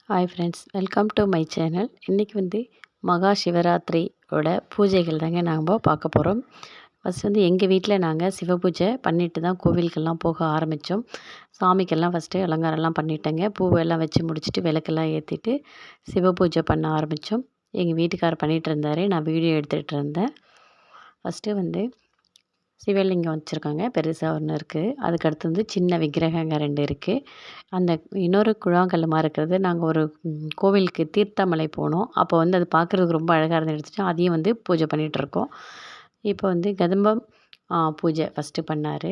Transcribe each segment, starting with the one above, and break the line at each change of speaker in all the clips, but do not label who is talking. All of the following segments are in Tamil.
Hi friends, welcome to my channel. இன்றைக்கி மகா சிவராத்திரியோட பூஜைகள் தாங்க நம்ம பார்க்க போகிறோம். ஃபஸ்ட் எங்கள் வீட்டில் நாங்கள் சிவ பூஜை பண்ணிட்டு தான் கோவிலுக்கெல்லாம் போக ஆரம்பித்தோம். சாமிக்கெல்லாம் ஃபஸ்ட்டு அலங்காரம்லாம் பண்ணிட்டேங்க. பூவெல்லாம் வச்சு முடிச்சுட்டு விளக்கெல்லாம் ஏற்றிட்டு சிவ பூஜை பண்ண ஆரம்பித்தோம். எங்கள் வீட்டுக்காரர் பண்ணிகிட்டு இருந்தார், நான் வீடியோ எடுத்துகிட்டு இருந்தேன். ஃபஸ்ட்டு சிவலிங்கம் வச்சுருக்காங்க, பெருசாக ஒன்று இருக்குது. அதுக்கடுத்து சின்ன விக்கிரகங்க 2 இருக்குது. அந்த இன்னொரு கூழாங்கல்லுமா இருக்கிறது நாங்கள் ஒரு கோவிலுக்கு தீர்த்தமலை போனோம். அப்போ அது பார்க்குறதுக்கு ரொம்ப அழகாக இருந்து எடுத்துட்டோம். அதையும் பூஜை பண்ணிகிட்ருக்கோம். இப்போ கதம்பம் பூஜை ஃபஸ்ட்டு பண்ணார்.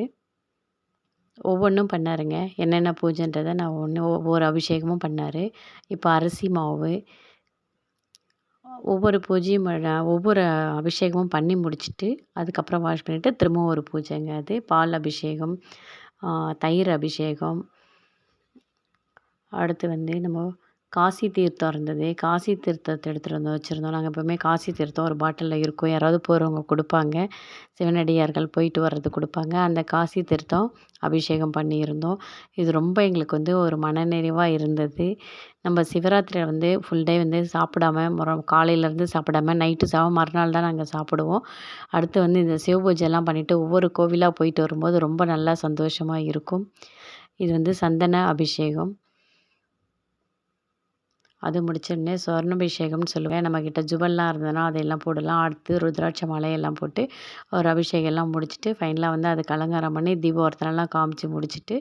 ஒவ்வொன்றும் பண்ணாருங்க. என்னென்ன பூஜைன்றதை நான் ஒவ்வொரு அபிஷேகமும் பண்ணார். இப்போ அரிசி மாவு ஒவ்வொரு பூஜையும் ஒவ்வொரு அபிஷேகமும் பண்ணி முடிச்சுட்டு அதுக்கப்புறம் வாஷ் பண்ணிவிட்டு திரும்பவும் ஒரு பூஜைங்க. அது பால் அபிஷேகம், தயிர் அபிஷேகம். அடுத்து நம்ம காசி தீர்த்தம் இருந்தது. காசி தீர்த்தத்தை எடுத்துகிட்டு வச்சுருந்தோம். நாங்கள் எப்போவுமே காசி தீர்த்தம் ஒரு பாட்டிலில் இருக்கும். யாராவது போகிறவங்க கொடுப்பாங்க. சிவனடியார்கள் போயிட்டு வர்றது கொடுப்பாங்க. அந்த காசி தீர்த்தம் அபிஷேகம் பண்ணியிருந்தோம். இது ரொம்ப எங்களுக்கு ஒரு மனநிறைவாக இருந்தது. நம்ம சிவராத்திரியில் ஃபுல் டே சாப்பிடாம காலையிலேருந்து சாப்பிடாம நைட்டு மறுநாள் தான் நாங்கள் சாப்பிடுவோம். அடுத்து இந்த சிவ பூஜைலாம் பண்ணிவிட்டு ஒவ்வொரு கோவிலாக போயிட்டு வரும்போது ரொம்ப நல்லா சந்தோஷமாக இருக்கும். இது சந்தன அபிஷேகம். அது முடிச்சோடனே சொர்ணாபிஷேகம்னு சொல்லுவேன். நம்மக்கிட்ட ஜுவல்லாம் இருந்ததுன்னா அதையெல்லாம் போடலாம். அடுத்து ருத்ராட்ச மாலையெல்லாம் போட்டு ஒரு அபிஷேகம்லாம் முடிச்சுட்டு ஃபைனலாக அதுக்கு அலங்காரம் பண்ணி தீபாரத்தனெல்லாம் காமிச்சு முடிச்சுட்டு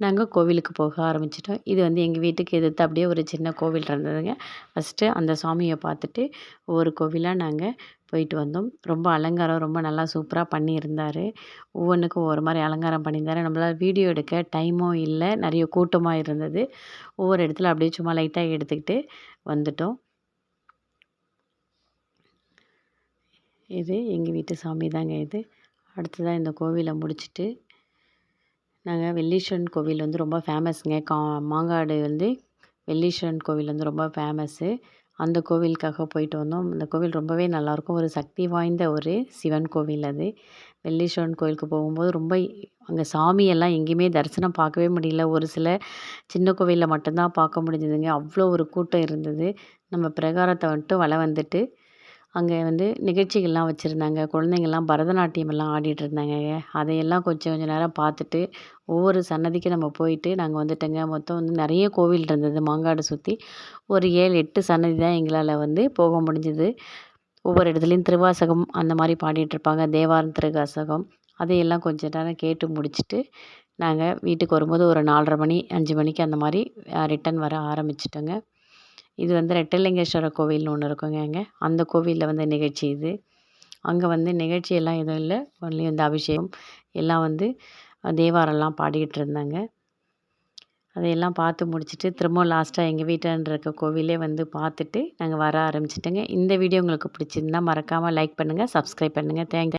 நாங்கள் கோவிலுக்கு போக ஆரம்பிச்சிட்டோம். இது எங்கள் வீட்டுக்கு எதிர்த்து அப்படியே ஒரு சின்ன கோவில் இருந்ததுங்க. ஃபஸ்ட்டு அந்த சாமியை பார்த்துட்டு ஒவ்வொரு கோவிலாக நாங்கள் போயிட்டு வந்தோம். ரொம்ப அலங்காரம் ரொம்ப நல்லா சூப்பராக பண்ணியிருந்தார். ஒவ்வொன்றுக்கும் ஒவ்வொரு மாதிரி அலங்காரம் பண்ணியிருந்தார். நம்மளால் வீடியோ எடுக்க டைமும் இல்லை, நிறைய கூட்டமாக இருந்தது. ஒவ்வொரு இடத்துல அப்படியே சும்மா லைட்டாக எடுத்துக்கிட்டு வந்துட்டோம். இது எங்கள் வீட்டு சாமி தாங்க இது. அடுத்ததாக இந்த கோவிலை முடிச்சுட்டு நாங்கள் வெள்ளீஸ்வரன் கோவில் ரொம்ப ஃபேமஸுங்க. மாங்காடு வெள்ளீஸ்வரன் கோவில் ரொம்ப ஃபேமஸ்ஸு. அந்த கோவிலுக்காக போயிட்டு வந்தோம். அந்த கோவில் ரொம்பவே நல்லாயிருக்கும். ஒரு சக்தி வாய்ந்த ஒரு சிவன் கோவில் அது. வெள்ளீஸ்வரன் கோவிலுக்கு போகும்போது ரொம்ப அங்கே சாமியெல்லாம் எங்கேயுமே தரிசனம் பார்க்கவே முடியல. ஒரு சில சின்ன கோவிலில் மட்டும்தான் பார்க்க முடிஞ்சதுங்க. அவ்வளோ ஒரு கூட்டம் இருந்தது. நம்ம பிரகாரத்தை வலம் வந்துட்டு அங்கே நிகழ்ச்சிகள்லாம் வச்சுருந்தாங்க. குழந்தைங்கள்லாம் பரதநாட்டியமெல்லாம் ஆடிட்டு இருந்தாங்கங்க. அதையெல்லாம் கொஞ்சம் நேரம் பார்த்துட்டு ஒவ்வொரு சன்னதிக்கும் நம்ம போயிட்டு நாங்கள் வந்துட்டோங்க. மொத்தம் நிறைய கோவில் இருந்தது மாங்காடு சுற்றி. ஒரு 7, 8 சன்னதி தான் எங்களால் போக முடிஞ்சுது. ஒவ்வொரு இடத்துலையும் திருவாசகம் அந்த மாதிரி பாடிட்டுருப்பாங்க. தேவாரம் திருவாசகம் அதையெல்லாம் கொஞ்ச நேரம் கேட்டு முடிச்சுட்டு நாங்கள் வீட்டுக்கு வரும்போது ஒரு 4:30 மணி 5 மணிக்கு அந்த மாதிரி ரிட்டன் வர ஆரம்பிச்சிட்டோங்க. இது ரெட்டலிங்கேஸ்வரர் கோவில்னு ஒன்று இருக்குங்க அங்கே. அந்த கோவிலில் நிகழ்ச்சி இது. அங்கே நிகழ்ச்சியெல்லாம் எதுவும் இல்லை. ஒன்லி அபிஷேகம் எல்லாம் தேவாரம்லாம் பாடிக்கிட்டு இருந்தாங்க. அதையெல்லாம் பார்த்து முடிச்சுட்டு திரும்பவும் லாஸ்ட்டாக எங்கள் வீட்டாண்ட இருக்க கோவிலே பார்த்துட்டு நாங்கள் வர ஆரம்பிச்சிட்டோங்க. இந்த வீடியோ உங்களுக்கு பிடிச்சிருந்தா மறக்காமல் லைக் பண்ணுங்கள், சப்ஸ்கிரைப் பண்ணுங்கள். தேங்க்யூ.